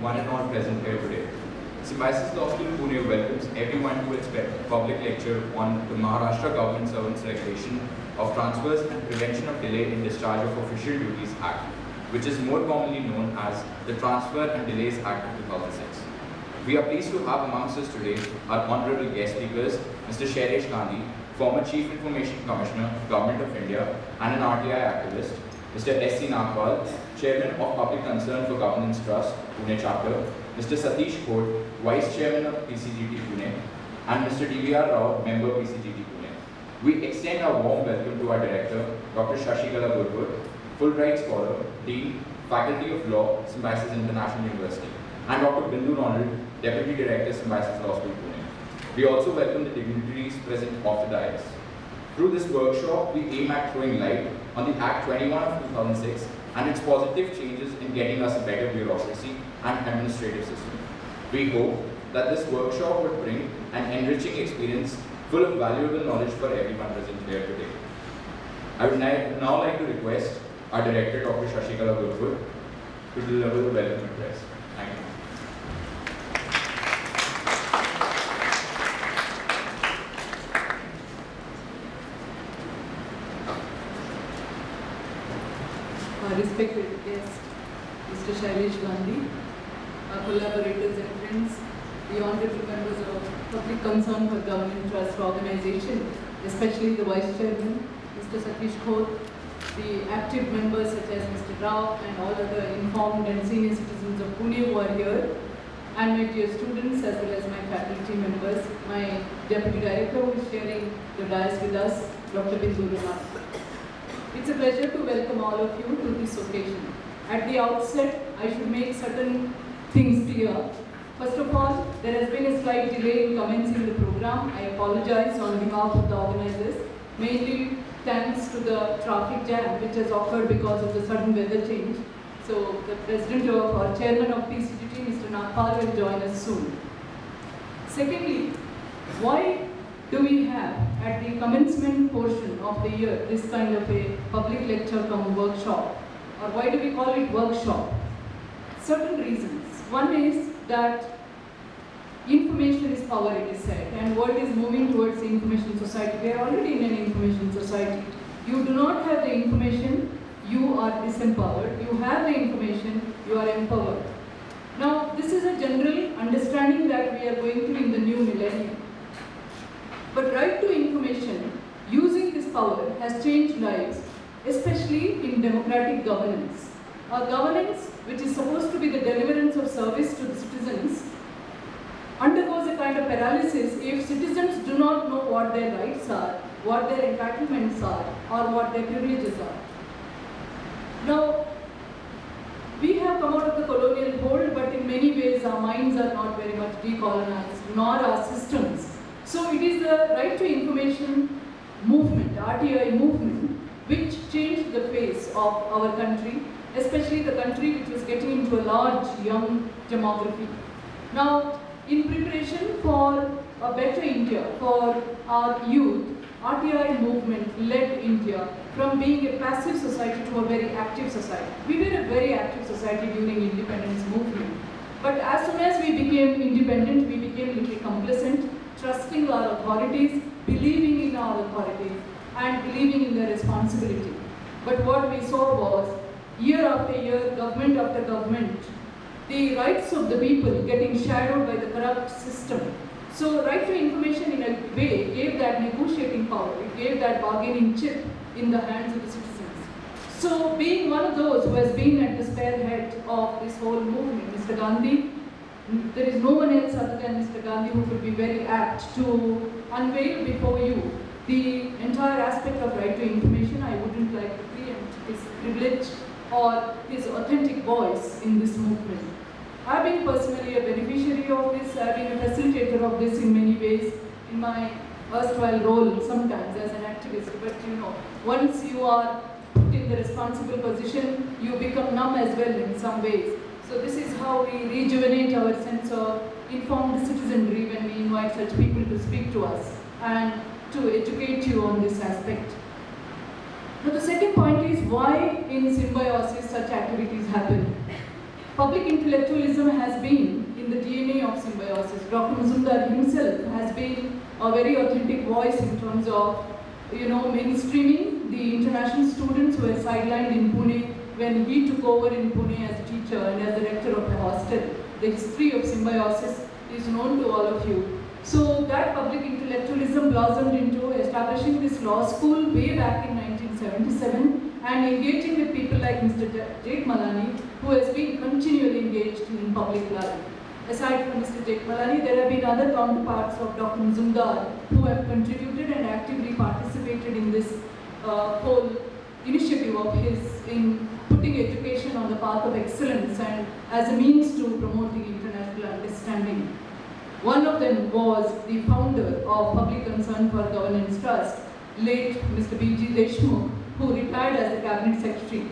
one and all present here today. Symbiosis Law School Pune welcomes everyone to its public lecture on the Maharashtra Government Servants Regulation of Transfers and Prevention of Delay in Discharge of Official Duties Act, which is more commonly known as the Transfer and Delays Act of 2006. We are pleased to have amongst us today our honorable guest speakers, Mr. Shailesh Gandhi, former Chief Information Commissioner, Government of India, and an RTI activist, Mr. S.C. Nagpal, Chairman of Public Concern for Governance Trust, Pune Chapter, Mr. Satish Khot, Vice Chairman of PCGT Pune, and Mr. D.V.R. Rao, Member PCGT Pune. We extend our warm welcome to our Director, Dr. Shashikala Gurgur, Fulbright Scholar, Dean, Faculty of Law, Symbiosis International University, and Dr. Bindu Ronald, Deputy Director, Symbiosis Law School Pune. We also welcome the dignitaries present off the dais. Through this workshop, we aim at throwing light on the Act 21 of 2006 and its positive changes in getting us a better bureaucracy and administrative system. We hope that this workshop would bring an enriching experience full of valuable knowledge for everyone present here today. I would now like to request our Director, Dr. Shashikala Gurgur, to deliver the welcome address. Thank you. Respected guest, Mr. Shailesh Gandhi, our collaborators and friends, the honorable members of Public Concern for Government Trust Organization, especially the Vice Chairman, Mr. Satish Khot, the active members such as Mr. Rao and all other informed and senior citizens of Pune who are here, and my dear students as well as my faculty members, my Deputy Director who is sharing the dais with us, Dr. Bindu Ronald. It's a pleasure to welcome all of you to this occasion. At the outset, I should make certain things clear. First of all, there has been a slight delay in commencing the program. I apologize on behalf of the organizers, mainly thanks to the traffic jam which has occurred because of the sudden weather change. So the President or Chairman of PCGT, Mr. Nagpal, will join us soon. Secondly, why do we have at the commencement portion of the year this kind of a public lecture cum workshop, or why do we call it workshop? Certain reasons. One is that information is power, it is said, and world is moving towards the information society. We are already in an information society. You do not have the information, you are disempowered. You have the information, you are empowered. Now, this is a general understanding that we are going to in the new millennium. But right to information, using this power, has changed lives, especially in democratic governance. A governance which is supposed to be the deliverance of service to the citizens undergoes a kind of paralysis if citizens do not know what their rights are, what their entitlements are, or what their privileges are. Now, we have come out of the colonial hold, but in many ways our minds are not very much decolonized, nor our systems. So it is the right to information movement, RTI movement, which changed the face of our country, especially the country which was getting into a large young demography. Now, in preparation for a better India, for our youth, RTI movement led India from being a passive society to a very active society. We were a very active society during independence movement. But as soon as we became independent, we became a little complacent, trusting our authorities, believing in our authorities, and believing in their responsibility. But what we saw was, year after year, government after government, the rights of the people getting shadowed by the corrupt system. So right to information in a way gave that negotiating power, it gave that bargaining chip in the hands of the citizens. So being one of those who has been at the spearhead of this whole movement, Mr. Gandhi, there is no one else other than Mr. Gandhi who could be very apt to unveil before you the entire aspect of right to information. I wouldn't like to preempt his privilege or his authentic voice in this movement. I've been personally a beneficiary of this, I've been a facilitator of this in many ways in my erstwhile role sometimes as an activist, but you know, once you are put in the responsible position, you become numb as well in some ways. So this is how we rejuvenate our sense of informed citizenry when we invite such people to speak to us and to educate you on this aspect. Now the second point is why in Symbiosis such activities happen. Public intellectualism has been in the DNA of Symbiosis. Dr. Mazumdar himself has been a very authentic voice in terms of, mainstreaming the international students who were sidelined in Pune when he took over in Pune as a teacher and as the rector of the hostel. The history of Symbiosis is known to all of you. So that public intellectualism blossomed into establishing this law school way back in 1977 and engaging with people like Mr. Jake Malani, who has been continually engaged in public life. Aside from Mr. Jake Malani, there have been other counterparts of Dr. Mazumdar who have contributed and actively participated in this whole initiative of his in putting education on the path of excellence and as a means to promoting international understanding. One of them was the founder of Public Concern for Governance Trust, late Mr. B.G. Deshmukh, who retired as the Cabinet Secretary.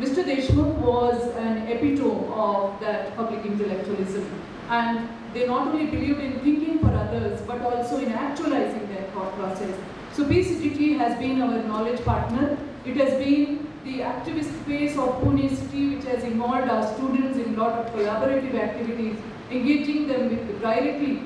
Mr. Deshmukh was an epitome of that public intellectualism, and they not only believed in thinking for others, but also in actualizing their thought process. So PCGT has been our knowledge partner. It has been the activist face of Pune city, which has involved our students in a lot of collaborative activities, engaging them with directly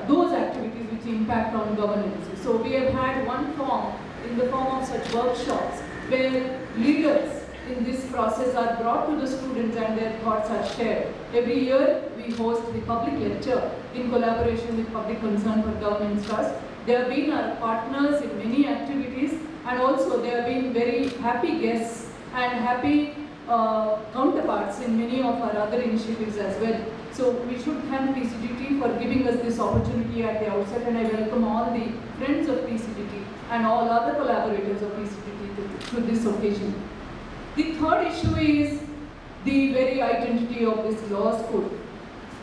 those activities which impact on governance. So we have had one form in the form of such workshops where leaders in this process are brought to the students and their thoughts are shared. Every year we host the public lecture in collaboration with Public Concern for Governance Trust. They have been our partners in many activities, and also they have been very happy guests and happy counterparts in many of our other initiatives as well. So we should thank PCGT for giving us this opportunity at the outset, and I welcome all the friends of PCGT and all other collaborators of PCGT to this occasion. The third issue is the very identity of this law school.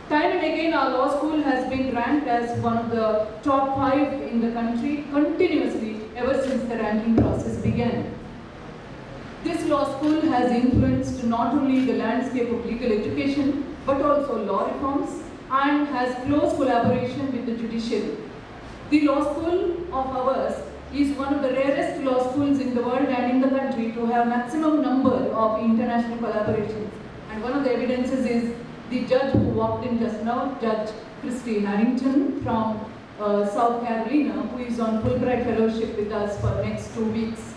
Time and again, our law school has been ranked as one of the top 5 in the country continuously ever since the ranking process began. This law school has influenced not only the landscape of legal education, but also law reforms, and has close collaboration with the judiciary. The law school of ours is one of the rarest law schools in the world and in the country to have maximum number of international collaborations. And one of the evidences is the judge who walked in just now, Judge Christy Harrington from South Carolina, who is on Fulbright Fellowship with us for the next 2 weeks.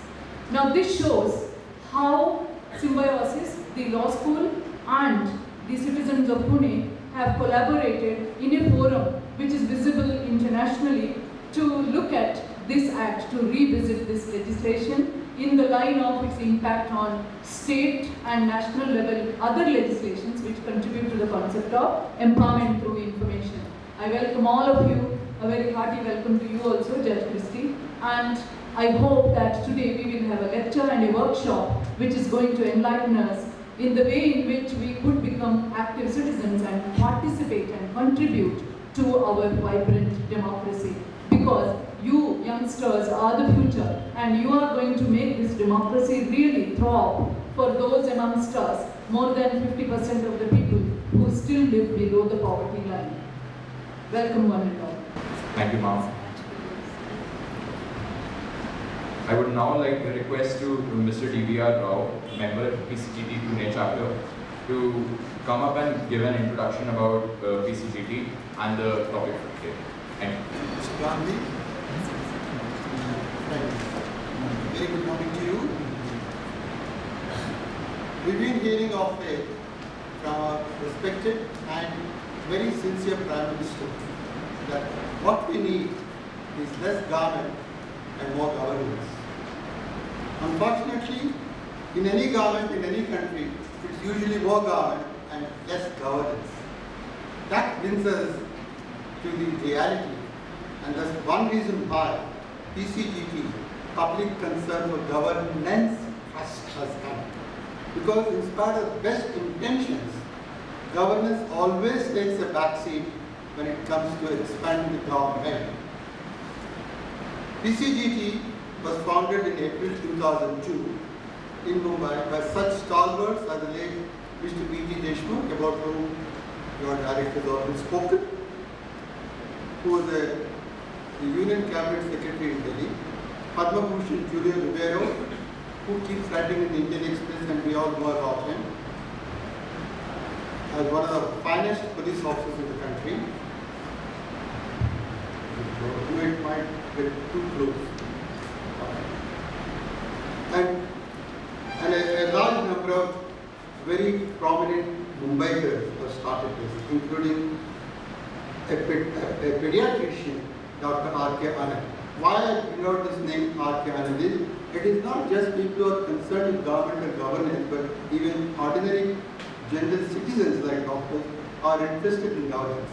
Now this shows how Symbiosis, the law school, and the citizens of Pune have collaborated in a forum which is visible internationally to look at this act, to revisit this legislation in the line of its impact on state and national level other legislations which contribute to the concept of empowerment through information. I welcome all of you, a very hearty welcome to you also, Judge Christie, and I hope that today we will have a lecture and a workshop which is going to enlighten us in the way in which we could become active citizens and participate and contribute to our vibrant democracy. Because you youngsters are the future, and you are going to make this democracy really throb for those amongst us, more than 50% of the people who still live below the poverty line. Welcome one and all. Thank you, ma'am. I would now like to request to Mr. D.V.R. Rao, member PCGT Pune chapter, to come up and give an introduction about PCGT and the topic for today. Thank you. Mr. Gandhi, very good morning to you. We've been hearing of it from our respected and very sincere Prime Minister that what we need is less government and more governance. Unfortunately, in any government, in any country, it's usually more government and less governance. That brings us to the reality, and that's one reason why PCGT, Public Concern for Governance Trust, has come. Because in spite of best intentions, governance always takes a backseat when it comes to expanding the government. PCGT was founded in April 2002 in Mumbai by such stalwarts as the late Mr. B.G. Deshmukh, about whom your director has already spoken, who was the Union Cabinet Secretary in Delhi, Padma Bhushan Julio Rivero, who keeps writing in the Indian Express and we all know about him, as one of the finest police officers in the country. It might get too close. And a large number of very prominent Mumbaikars have started this, including a pediatrician, Dr. R.K. Anand. Why I bring out this name R.K. Anand is, it is not just people who are concerned with government and governance, but even ordinary general citizens like doctors are interested in governance.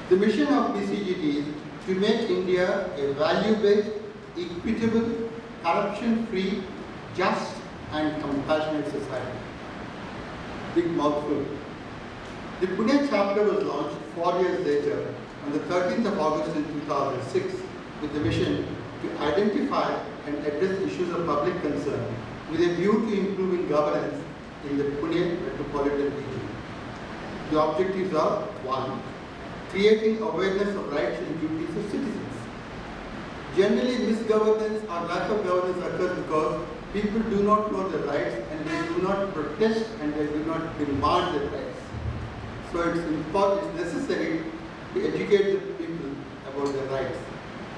The mission of PCGT is to make India a value-based, equitable, corruption-free, just and compassionate society. Big mouthful. The Pune chapter was launched 4 years later on the 13th of August in 2006 with the mission to identify and address issues of public concern with a view to improving governance in the Pune metropolitan region. The objectives are: 1. Creating awareness of rights and duties of citizens. Generally, misgovernance or lack of governance occurs because people do not know their rights and they do not protest and they do not demand their rights. So it's necessary to educate the people about their rights.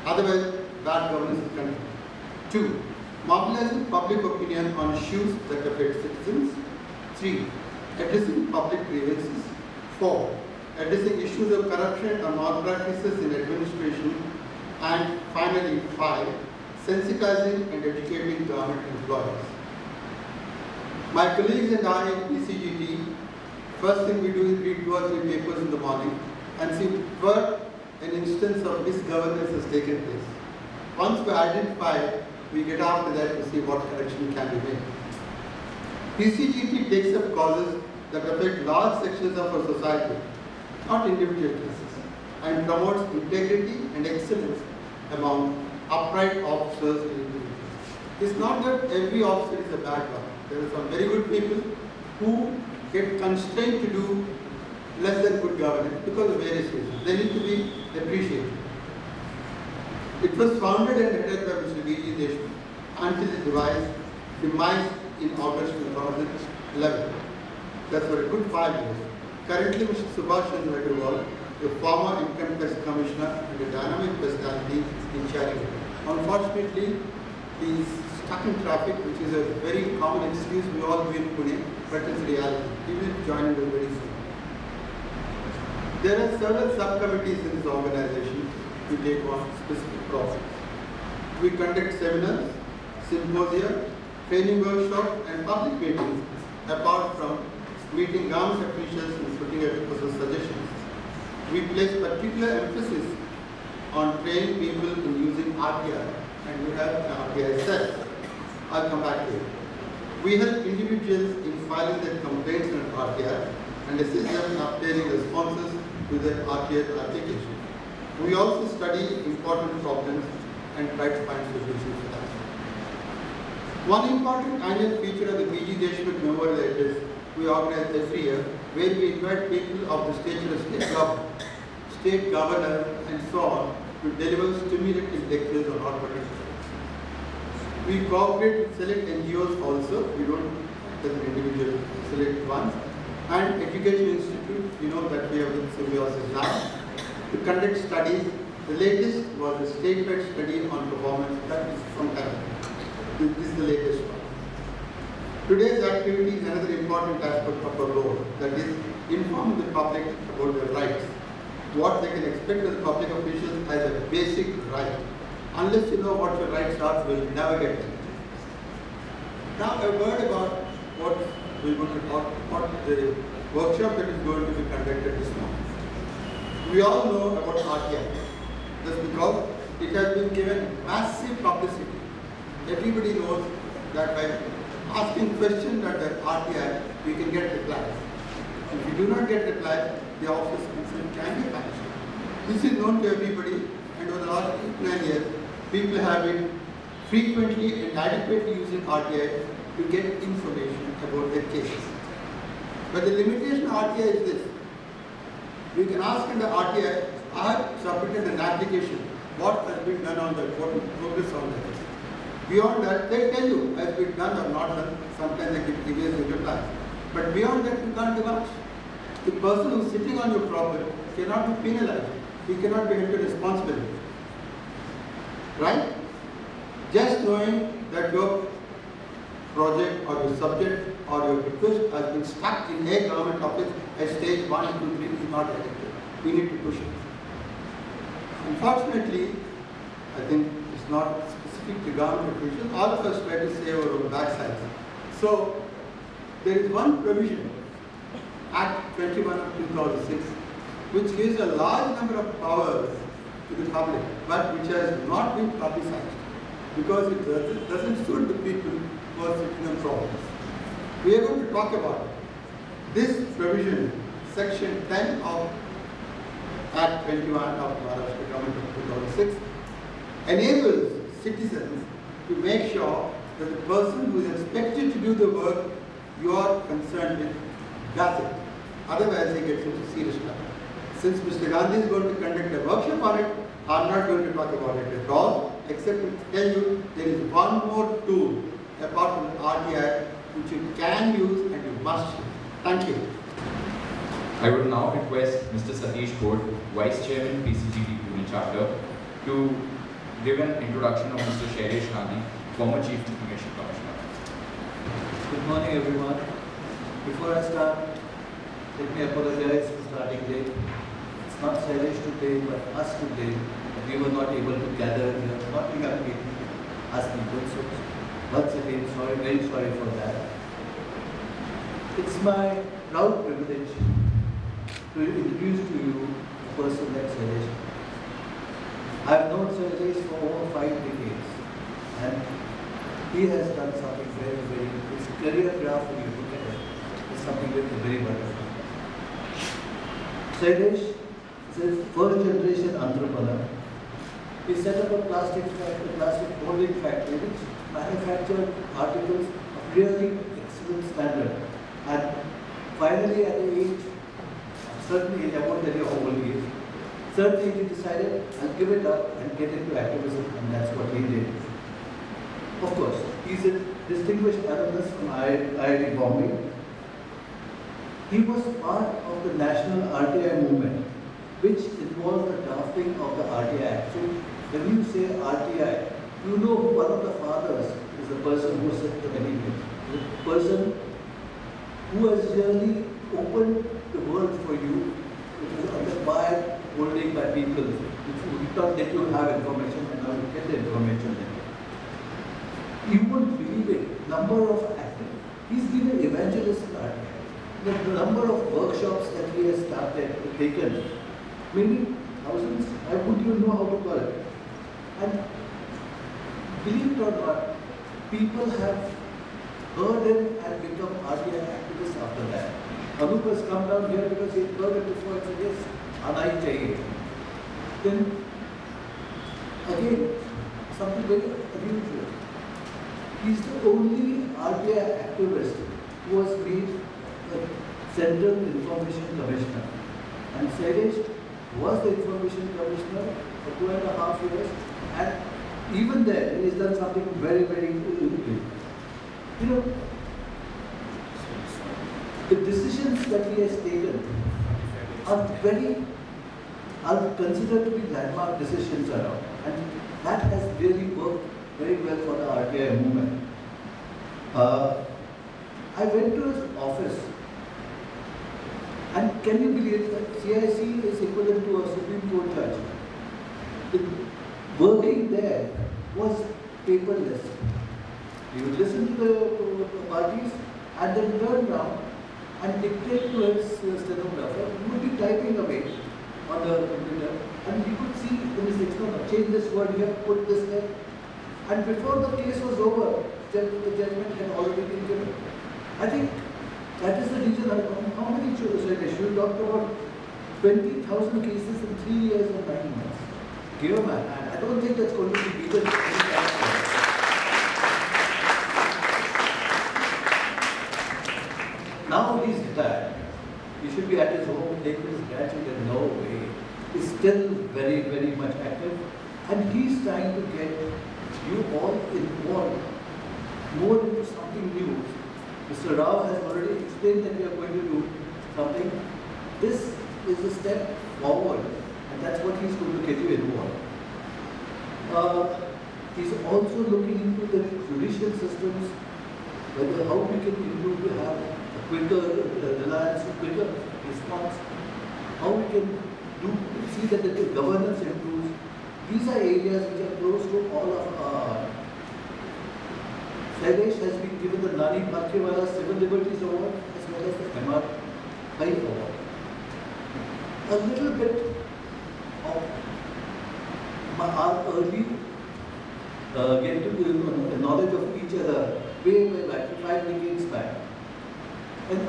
Otherwise, bad governance will continue. 2. Mobilizing public opinion on issues that affect citizens. 3. Addressing public grievances. 4. Addressing issues of corruption or malpractices in administration. And finally, 5. Sensitizing and educating government employees. My colleagues and I in PCGT, first thing we do is read 2 or 3 papers in the morning and see where an instance of misgovernance has taken place. Once we identify it, we get after that to see what correction can be made. PCGT takes up causes that affect large sections of our society, not individual cases, and promotes integrity and excellence among upright officers and individuals. It's not that every officer is a bad one. There are some very good people who get constrained to do less than good governance because of various reasons. They need to be appreciated. It was founded and headed by Mr. V.G. Deshmukh until its demise in August 2011. That's for a good 5 years. Currently, Mr. Subhash Chandra Agarwal, a former income tax commissioner and a dynamic personality, in chairing it. Unfortunately, he is stuck in traffic, which is a very common excuse we all do in Pune, but it's reality. He will join us very soon. There are several subcommittees in this organization to take on specific problems. We conduct seminars, symposia, training workshops, and public meetings, apart from meeting government officials and putting across suggestions. We place particular emphasis on training people in using RTI, and we have an RTI set. I'll come back to it. We help individuals in filing their complaints on RTI and assist them in obtaining responses to their RTI application. We also study important problems and try to find solutions for that. One important annual feature of the V.G. Deshmukh Memorial is we organize every year, where we invite people of the stature of state governor, and so on, to deliver stimulating lectures on our political topics. We cooperate with select NGOs also. We don't as an individual select ones. And Education Institute, you know that we have the Symbiosis now, to conduct studies. The latest was a statewide study on performance. That is from Canada. This is the latest one. Today's activity is another important aspect of our role, that is, informing the public about their rights, what they can expect as public officials as a basic right. Unless you know what your rights are, you will never get them. Now, a word about what we're going to talk about, the workshop that is going to be conducted this morning. We all know about RTI, just because it has been given massive publicity. Everybody knows that by asking questions at the RTI, we can get replies. If you do not get replies, the office can be punished. This is known to everybody, and over the last 8-9 years, people have been frequently and adequately using RTI to get information about their cases. But the limitation of RTI is this. We can ask in the RTI, I have submitted an application, what has been done on that, what is progress on that. Beyond that, they tell you has been done or not done. Sometimes they give evasive replies. But beyond that, you can't do much. the person who is sitting on your property cannot be penalized. He cannot be held to responsibility. Right? Just knowing that your project or your subject or your request has been stuck in a government office at stage 1, 2, 3 is not effective. We need to push it. Unfortunately, I think it's not specific to government officials. All of us try to save our own backsides. So, there is one provision, Act 21 of 2006, which gives a large number of powers to the public, but which has not been publicized because it doesn't suit the people who are sitting on problems. We are going to talk about it. This provision, Section 10 of Act 21 of Maharashtra Government of 2006, enables citizens to make sure that the person who is expected to do the work you are concerned with does it. Otherwise, he gets into serious trouble. Since Mr. Gandhi is going to conduct a workshop on it, I'm not going to talk about it at all, except to tell you there is one more tool apart from the RTI which you can use and you must use. Thank you. I would now request Mr. Satish Kode, Vice Chairman, PCGD Pune Chapter, to give an introduction of Mr. Shailesh Gandhi, former Chief Information Commissioner. Good morning, everyone. Before I start, let me apologize for starting late. It's not Shailesh today, but us today. We were not able to gather here, not we have been asking questions. Once again, sorry, very sorry for that. It's my proud privilege to introduce to you a person like Shailesh. I've known Shailesh for over 5 decades, and he has done something very, very, his career graph, when you look at it, is something very wonderful. Shailesh is a first generation entrepreneur. He set up a plastic molding factory which manufactured articles of really excellent standard. And finally, at the age, certain age, I won't tell you how old he is, certain age he decided, I'll give it up and get into activism, and that's what he did. Of course, he's a distinguished alumnus from IIT Bombay. He was part of the national RTI movement, which involved the drafting of the RTI Act. So, when you say RTI, you know one of the fathers is the person who set the beginning, the person who has really opened the world for you, which is under fire holding by people, which you thought that you have information and now you get the information there. You won't believe it, number of active. He's been an evangelist in RTI. The number of workshops that he has taken, maybe thousands, I wouldn't even know how to call it. And believe it or not, people have heard him and become RTI activists after that. Anup has come down here because he heard it before and said, yes, Anai chahiye. Then, again, something very unusual. He's the only RTI activist who was made the Central Information Commissioner. And Shailesh was the Information Commissioner for 2.5 years, and even there, he has done something very, very good. You know, the decisions that he has taken are considered to be landmark decisions around, and that has really worked very well for the RTI movement. I went to his office, and can you believe that CIC is equivalent to a Supreme Court judge? Working there was paperless. He would listen to the parties and then turn around and dictate to his stenographer. He would be typing away on the computer, and he could see in his external, change this word here, put this there. And before the case was over, the judgment had already been given. I think that is the reason how many Shailesh? You talked about 20,000 cases in 3 years and 9 months. Give him a hand. I don't think that's going to be beaten anytime soon. Now he's retired. He should be at his home, taking his grandchildren. No way. He's still very, very much active. And he's trying to get you all involved more into something new. Mr. Rao has already explained that we are going to do something. This is a step forward, and that's what he's going to get you involved. He's also looking into the judicial systems, whether how we can improve to have a quicker reliance, quicker response, how we can see that the governance improves. These are areas which are close to all of our. Shailesh has been given the Nani Bhankewala Civil Liberties Award as well as the MR Pai Award. A little bit of our early get to knowledge of each other way back, 5 decades back. And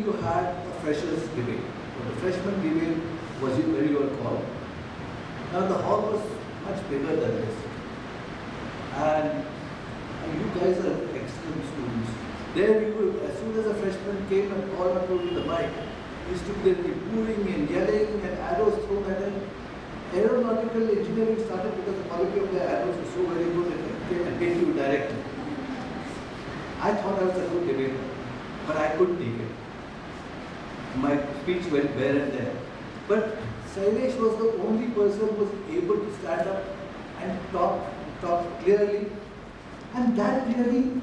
you had a freshers debate. The freshman debate was very well called. Now the hall was much bigger than this. And you guys are excellent students. There you would, as soon as a freshman came and called up to the mic, used to be booing and yelling and arrows thrown at him. Aeronautical engineering started because the quality of the arrows was so very good that it came and hit you directly. I thought I was a good debater, but I couldn't take it. My speech went there and there. But Shailesh was the only person who was able to stand up and talk clearly, and that really